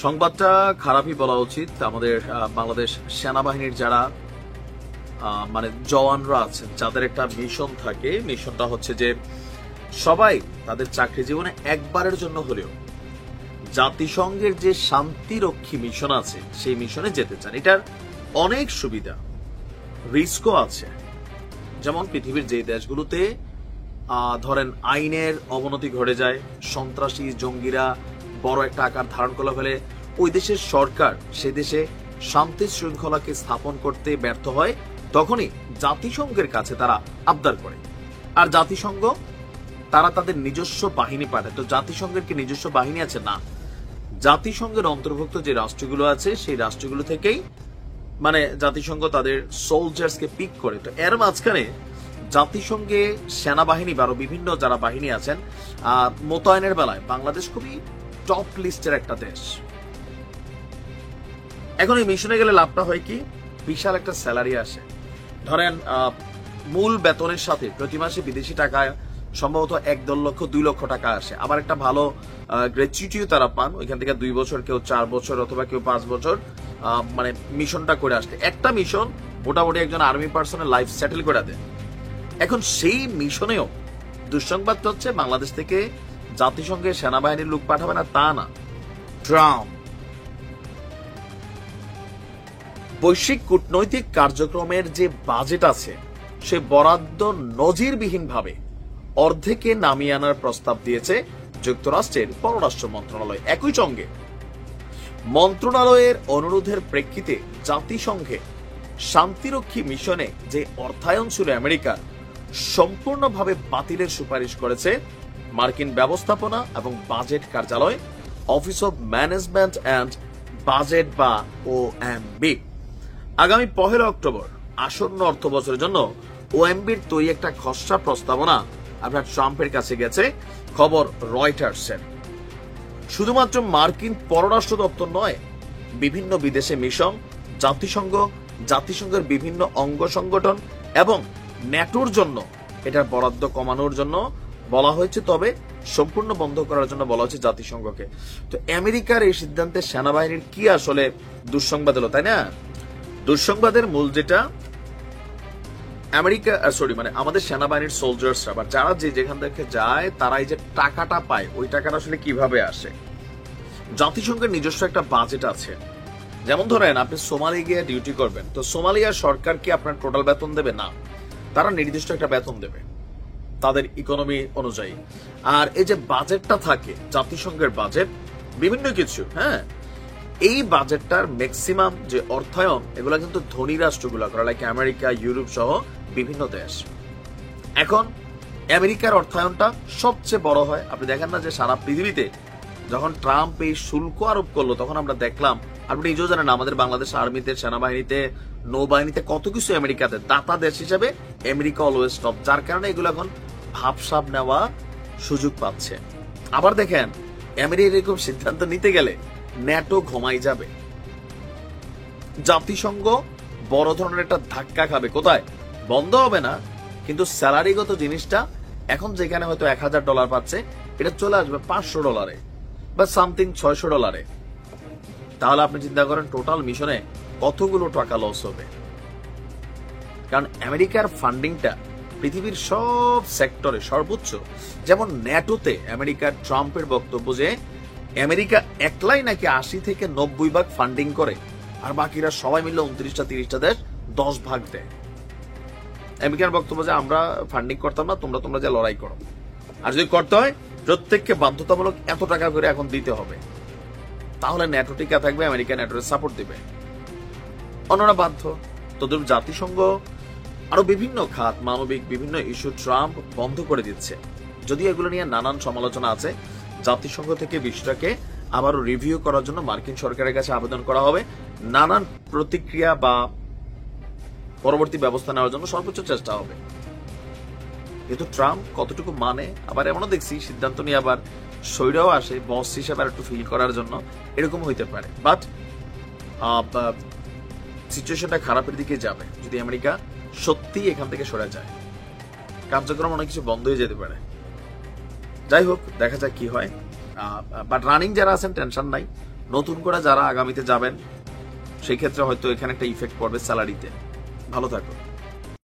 সংবাদটা খারাপই বলা উচিত। আমাদের বাংলাদেশ সেনাবাহিনীর যারা মানে জওয়ানরা আছেন, যাদের একটা মিশন থাকে, মিশনটা হচ্ছে যে সবাই তাদের চাকরি জীবনে একবারের জন্য হলেও জাতিসংঘের যে শান্তিরক্ষী মিশন আছে সেই মিশনে যেতে চান। এটার অনেক সুবিধা, রিস্কও আছে। যেমন পৃথিবীর যে দেশগুলোতে ধরেন আইনের অবনতি ঘটে যায়, সন্ত্রাসী জঙ্গিরা বড় একটা আকার ধারণ করে ফেলে, ওই দেশের সরকার সে দেশে শান্তি শৃঙ্খলাকে স্থাপন করতে ব্যর্থ হয়, তখনই জাতিসংঘের কাছে তারা আবদার করে। আর জাতিসংঘ তারা তাদের নিজস্ব বাহিনী পাঠায়। তো জাতিসংঘের কি নিজস্ব বাহিনী আছে? না, জাতিসংঘের অন্তর্ভুক্ত যে রাষ্ট্রগুলো আছে সেই রাষ্ট্রগুলো থেকেই মানে জাতিসংঘ তাদের সোলজার্সকে পিক করে। তো এর মাঝখানে জাতিসংঘে সেনাবাহিনী বা বিভিন্ন যারা বাহিনী আছেন মোতায়েনের বেলায় বাংলাদেশ খুবই টপ লিস্টের একটা দেশ। এখন এই মিশনে গেলে লাভটা হয় কি, বিশাল একটা স্যালারি আসে। ধরেন মূল বেতনের সাথে প্রতি মাসে বিদেশি টাকায় সম্ভবত 1-1.5 লক্ষ 2 লক্ষ টাকা আসে। আবার একটা ভালো গ্র্যাচুইটিও তারা পান, ওইখান থেকে 2 বছর, কেউ 4 বছর অথবা কেউ 5 বছর মানে মিশনটা করে আসতে। একটা মিশন মোটামুটি একজন আর্মি পার্সনের লাইফ সেটেল করে দেয়। এখন সেই মিশনেও দুঃসংবাদটা হচ্ছে বাংলাদেশ থেকে জাতিসংঘের সেনাবাহিনীর লোক পাঠাবে না তা না, ট্রাম্প বৈশ্বিক কূটনৈতিক কার্যক্রমের যে বাজেট আছে সে বরাদ্দ নজিরবিহীন ভাবে অর্ধেকে নামিয়ে আনার প্রস্তাব দিয়েছে যুক্তরাষ্ট্রের পররাষ্ট্র মন্ত্রণালয়। একই সঙ্গে মন্ত্রণালয়ের অনুরোধের প্রেক্ষিতে জাতিসংঘে শান্তিরক্ষী মিশনে যে অর্থায়ন ছিল আমেরিকার, সম্পূর্ণভাবে বাতিলের সুপারিশ করেছে মার্কিন ব্যবস্থাপনা এবং বাজেট কার্যালয়, office of management and budget বা OMB। আগামী 1 অক্টোবর আসন্ন অর্থ বছরের জন্য OMBর তৈরি একটা খসড়া প্রস্তাবনা আপনার ট্রাম্পের কাছে গেছে, খবর রয়টার্সের। শুধুমাত্র মার্কিন পররাষ্ট্র দপ্তর নয়, বিভিন্ন বিদেশে মিশন, জাতিসংঘ, জাতিসংঘের বিভিন্ন অঙ্গ সংগঠন এবং ন্যাটোর জন্য এটার বরাদ্দ কমানোর জন্য বলা হয়েছে, তবে সম্পূর্ণ বন্ধ করার জন্য বলা হয়েছে জাতিসংঘকে। তো আমেরিকার এই সিদ্ধান্তে সেনাবাহিনীর কি আসলে দুঃসংবাদ হলো, তাই না? দুঃসংবাদের মূল যেটা, আমেরিকা মানে আমাদের সেনাবাহিনীর সোলজার্সরা বা যারা যেখান থেকে যায় তারা এই যে টাকাটা পায়, ওই টাকাটা আসলে কিভাবে আসে? জাতিসংঘের নিজস্ব একটা বাজেট আছে। যেমন ধরেন আপনি সোমালি গিয়ে ডিউটি করবেন, তো সোমালিয়ার সরকার কি আপনার টোটাল বেতন দেবে? না, তারা নির্দিষ্ট একটা বেতন দেবে তাদের ইকোনমি অনুযায়ী। আর এই যে বাজেটটা থাকে জাতিসংঘের বাজেট, বিভিন্ন কিছু, হ্যাঁ, এই বাজেটটার ম্যাক্সিমাম যে অর্থায়ন এগুলা কিন্তু ধনী রাষ্ট্রগুলো করে, লাইক আমেরিকা, ইউরোপ সহ বিভিন্ন দেশ। এখন আমেরিকার অর্থায়নটা সবচেয়ে বড় হয়। আপনি দেখেন না যে সারা পৃথিবীতে যখন ট্রাম্প এই শুল্ক আরোপ করলো তখন আমরা দেখলাম, আপনি নিজেও জানেন আমাদের বাংলাদেশ আর্মিতে, সেনাবাহিনীতে, নৌবাহিনীতে কত কিছু আমেরিকাতে দাতা দেশ হিসেবে আমেরিকা অলওয়েজ টপ, যার কারণে এগুলো এখন ভাবসাব নেওয়া সুযোগ পাচ্ছে। আবার দেখেন আমেরিকা এরকম সিদ্ধান্ত নিতে গেলে ন্যাটো ঘুমাই যাবে, জাতিসংঘ বড় ধরনের একটা ধাক্কা খাবে। কোথায়? বন্ধ হবে না, কিন্তু স্যালারিগত জিনিসটা এখন যেখানে হয়তো $1000 পাচ্ছে, এটা চলে আসবে $500 বা সামথিং $600। তাহলে আপনি চিন্তা করেন টোটাল মিশনে কতগুলো টাকা লস হবে। কারণ আমেরিকার ফান্ডিংটা পৃথিবীর সব সেক্টরে সর্বোচ্চ। যেমন ন্যাটোতে আমেরিকার ট্রাম্পের বক্তব্য যে আমেরিকা একলাই নাকি 80 থেকে 90% ফান্ডিং করে, আর বাকিরা সবাই মিলে 29-30টা দেশ 10 ভাগ দেয়। আমেরিকার বক্তব্য যে আমরা ফান্ডিং করতাম না, তোমরা যে লড়াই করো, আর যদি করতে হয় প্রত্যেককে বাধ্যতামূলক এত টাকা করে এখন দিতে হবে, তাহলে ন্যাটো টিকা থাকবে, আমেরিকা ন্যাটোর সাপোর্ট দিবে, অন্যরা বাধ্য। তদ্রুপ জাতিসংঘ আরো বিভিন্ন খাত, মানবিক বিভিন্ন ইস্যু ট্রাম্প বন্ধ করে দিচ্ছে। যদিও এগুলো নিয়ে নানান সমালোচনা আছে, জাতিসংঘ থেকে বিষয়টাকে আবারও রিভিউ করার জন্য মার্কিন সরকারের কাছে আবেদন করা হবে, নানান প্রতিক্রিয়া বা পরবর্তী ব্যবস্থা নেওয়ার জন্য সর্বোচ্চ চেষ্টা হবে। কিন্তু ট্রাম্প কতটুকু মানে, আবার এমনও দেখছি সিদ্ধান্ত নিয়ে আবার সৈরাও আসে বস হিসেবে একটু ফিল করার জন্য, এরকম হইতে পারে। বাট সিচুয়েশনটা খারাপের দিকে যাবে যদি আমেরিকা সত্যি এখান থেকে সরে যায়, কার্যক্রম অনেক কিছু বন্ধ হয়ে যেতে পারে। যাই হোক, দেখা যাক কি হয়। বাট রানিং যারা আছেন টেনশন নাই, নতুন করে যারা আগামীতে যাবেন সেই ক্ষেত্রে হয়তো এখানে একটা ইফেক্ট পড়বে স্যালারিতে। ভালো থাকো।